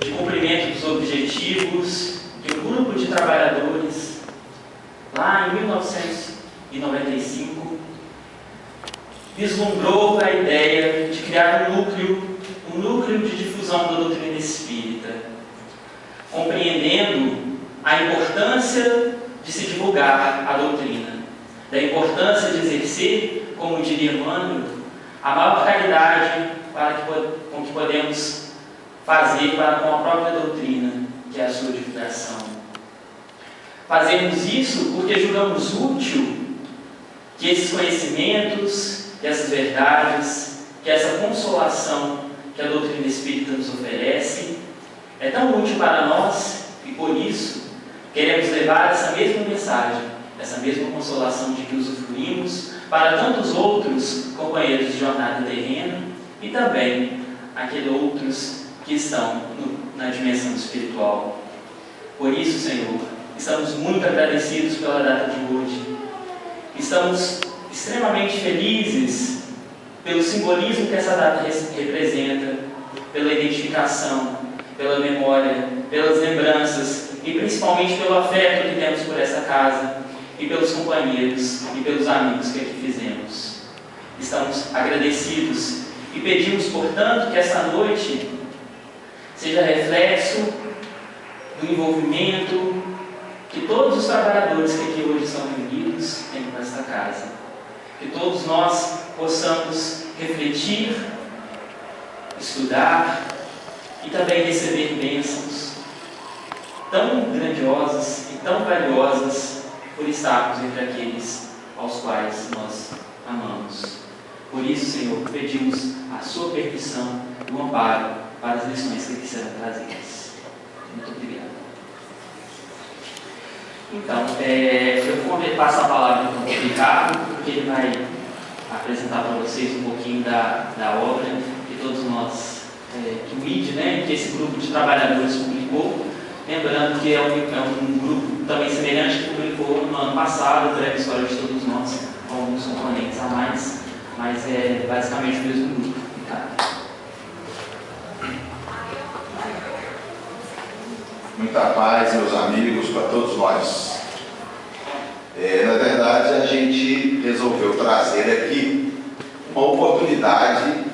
de cumprimento dos objetivos que um grupo de trabalhadores, lá em 1995, vislumbrou a ideia de criar um núcleo de difusão da doutrina espírita, compreendendo a importância de se divulgar a doutrina, da importância de exercer, como diria Emmanuel, a maior caridade com que podemos fazer para com a própria doutrina, que é a sua divulgação. Fazemos isso porque julgamos útil que esses conhecimentos, que essas verdades, que essa consolação que a doutrina espírita nos oferece é tão útil para nós e por isso queremos levar essa mesma mensagem, essa mesma consolação de que usufruímos para tantos outros companheiros de jornada terrena e também aqueles outros que estão na dimensão espiritual. Por isso, Senhor, estamos muito agradecidos pela data de hoje. Estamos extremamente felizes pelo simbolismo que essa data representa, pela identificação, pela memória, pelas lembranças e principalmente pelo afeto que temos por essa casa e pelos companheiros e pelos amigos que aqui fizemos. Estamos agradecidos e pedimos, portanto, que essa noite seja reflexo do envolvimento que todos os trabalhadores que aqui hoje são reunidos têm com esta casa. Que todos nós possamos refletir, estudar e também receber bênçãos tão grandiosas e tão valiosas por estarmos entre aqueles aos quais nós amamos. Por isso, Senhor, pedimos a sua permissão e o amparo para as lições que aqui serão trazidas. Muito obrigado. Então, eu vou passar a palavra para o Ricardo, porque ele vai apresentar para vocês um pouquinho da obra que todos nós, que o ID, que esse grupo de trabalhadores publicou. Lembrando que é um grupo também semelhante que publicou no ano passado, a Breve História de Todos Nós, com alguns componentes a mais, mas é basicamente o mesmo grupo. Ricardo. Muita paz, meus amigos, para todos nós. Na verdade, a gente resolveu trazer aqui uma oportunidade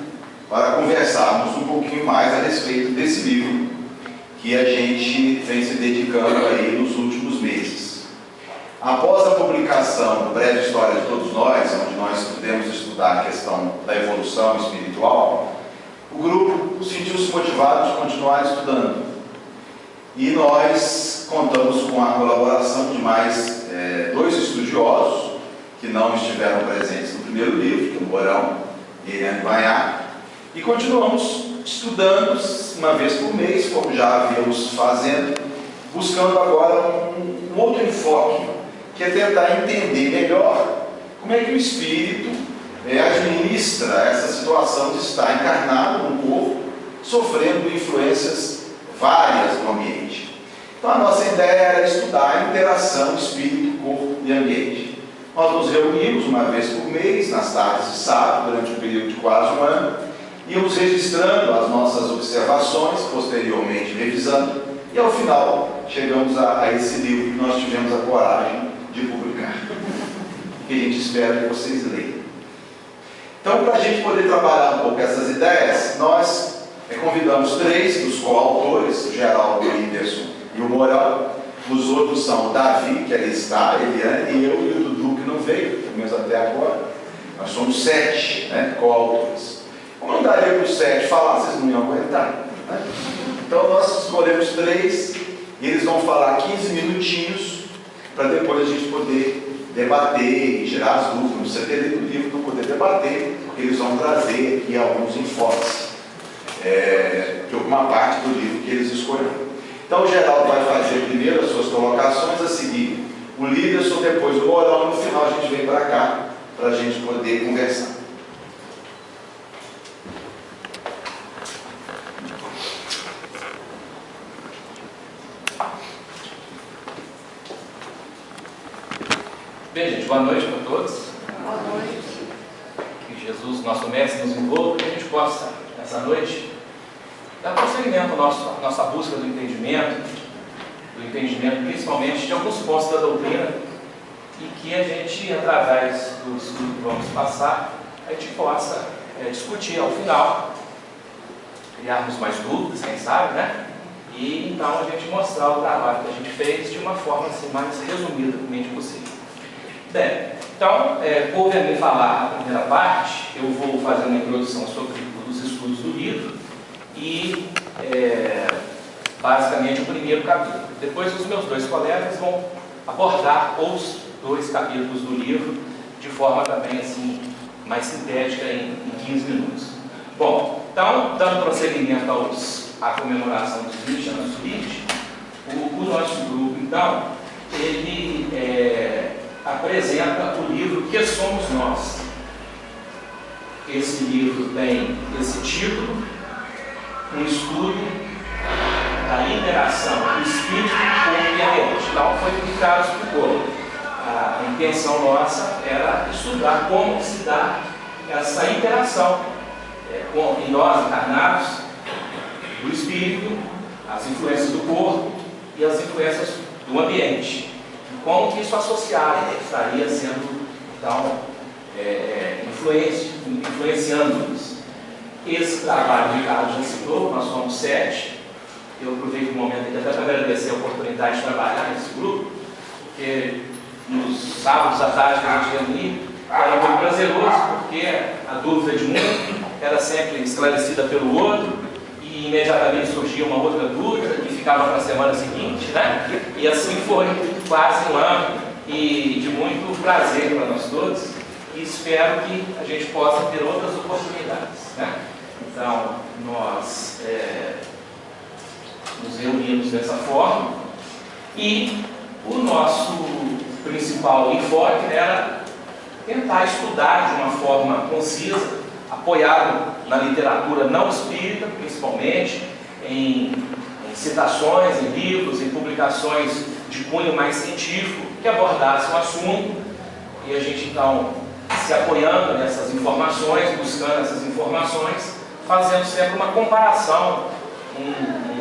para conversarmos um pouquinho mais a respeito desse livro que a gente vem se dedicando aí nos últimos meses. Após a publicação do Breve História de Todos Nós, onde nós pudemos estudar a questão da evolução espiritual, o grupo sentiu-se motivado de continuar estudando. E nós contamos com a colaboração de mais dois estudiosos que não estiveram presentes no primeiro livro, que é o Mourão e Eliane Banhar, e continuamos estudando uma vez por mês, como já havíamos fazendo, buscando agora um outro enfoque, que é tentar entender melhor como é que o espírito administra essa situação de estar encarnado no corpo, sofrendo influências várias no ambiente. Então a nossa ideia era estudar a interação espírito, corpo e ambiente. Nós nos reunimos uma vez por mês, nas tardes de sábado, durante um período de quase um ano, íamos registrando as nossas observações, posteriormente revisando, e ao final chegamos a esse livro que nós tivemos a coragem de publicar, que a gente espera que vocês leiam. Então, para a gente poder trabalhar um pouco essas ideias, nós convidamos três dos coautores, o Geraldo, o Whindersson e o Mourão. Os outros são o Davi, que ali está, a Eliane, e eu e o Dudu, que não veio, pelo menos até agora. Nós somos 7 coautores. Como não daria para os 7 falar, vocês não iam aguentar. Então nós escolhemos 3, e eles vão falar 15 minutinhos, para depois a gente poder debater e tirar as dúvidas. Não precisa ter lido o livro para poder debater, porque eles vão trazer aqui alguns enfoques de alguma parte do livro que eles escolheram. Então o Geraldo vai fazer primeiro as suas colocações, a seguir o Whindersson, depois o Mourão, e no final a gente vem para cá para a gente poder conversar. Bem, gente, boa noite para todos. Boa noite. Que Jesus, nosso mestre, nos envolva, que a gente possa, essa noite, dar prosseguimento prosseguimento à nossa busca do entendimento principalmente de alguns pontos da doutrina, e que a gente, através do estudo que vamos passar, a gente possa discutir ao final, criarmos mais dúvidas, quem sabe, né? E então a gente mostrar o trabalho que a gente fez de uma forma assim, mais resumidamente possível. Bem, então, coube a mim falar a primeira parte. Eu vou fazer uma introdução sobre os estudos do livro e, basicamente, o primeiro capítulo. Depois, os meus dois colegas vão abordar os 2 capítulos do livro de forma também assim, mais sintética em 15 minutos. Bom, então, dando prosseguimento à comemoração dos 20 anos do LIT, o nosso grupo, então, ele apresenta o livro Que Somos Nós. Esse livro tem esse título, um estudo da interação do espírito com o ambiente. Então, foi o que o Carlos explicou. A intenção nossa era estudar como se dá essa interação em nós encarnados, do espírito, as influências do corpo e as influências do ambiente. E como que isso associado estaria sendo, então, influenciando-nos. Esse trabalho, o Ricardo já citou, nós somos 7. Eu aproveito o momento aqui até para agradecer a oportunidade de trabalhar nesse grupo, porque nos sábados à tarde que a gente reunia, era muito prazeroso, porque a dúvida de um era sempre esclarecida pelo outro, e imediatamente surgia uma outra dúvida que ficava para a semana seguinte, né? E assim foi quase um ano, e de muito prazer para nós todos, e espero que a gente possa ter outras oportunidades, né? Então, nós nos reunimos dessa forma, e o nosso principal enfoque era tentar estudar de uma forma concisa, apoiado na literatura não espírita, principalmente, em citações, em livros, em publicações de cunho mais científico, que abordassem o assunto, e a gente então se apoiando nessas informações, buscando essas informações, fazendo sempre uma comparação,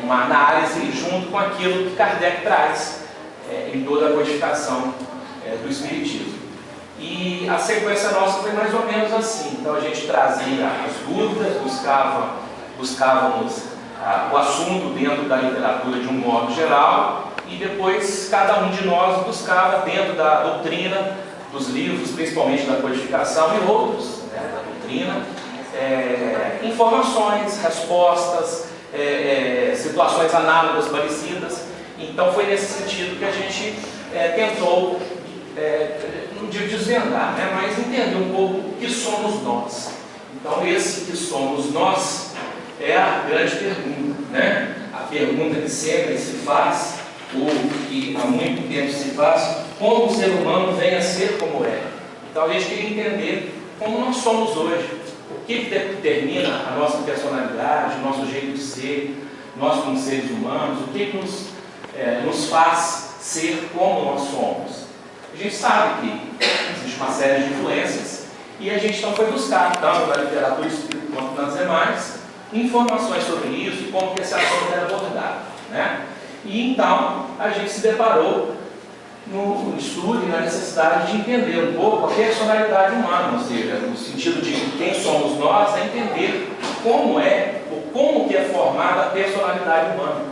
uma análise junto com aquilo que Kardec traz em toda a codificação do Espiritismo. E a sequência nossa foi mais ou menos assim. Então a gente trazia as dúvidas, buscávamos o assunto dentro da literatura de um modo geral, e depois cada um de nós buscava dentro da doutrina, dos livros, principalmente da codificação e outros, da doutrina, informações, respostas, situações análogas, parecidas. Então foi nesse sentido que a gente tentou, não digo desvendar, mas entender um pouco o que somos nós. Então esse que somos nós é a grande pergunta, né? A pergunta que sempre se faz, ou que há muito tempo se faz, como o ser humano vem a ser como é. Então a gente queria entender como nós somos hoje, o que determina a nossa personalidade, o nosso jeito de ser, nós como seres humanos, o que nos faz ser como nós somos. A gente sabe que existe uma série de influências, e a gente então foi buscar, tanto na literatura espírita quanto nas demais, informações sobre isso e como que esse assunto era abordado, né? E então a gente se deparou no estudo e na necessidade de entender um pouco a personalidade humana, ou seja, no sentido de quem somos nós, é entender como que é formada a personalidade humana,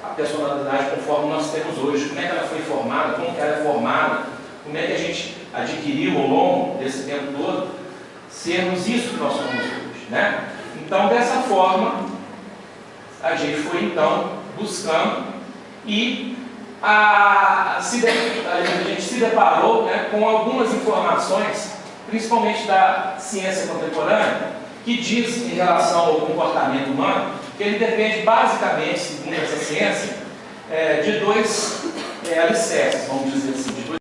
a personalidade conforme nós temos hoje, como é que ela foi formada, como que ela é formada, como é que a gente adquiriu ao longo desse tempo todo sermos isso que nós somos hoje, né? Então, dessa forma, a gente foi então buscando, e a gente se deparou, com algumas informações, principalmente da ciência contemporânea, que diz em relação ao comportamento humano, que ele depende basicamente, segundo essa ciência, de 2 alicerces, vamos dizer assim.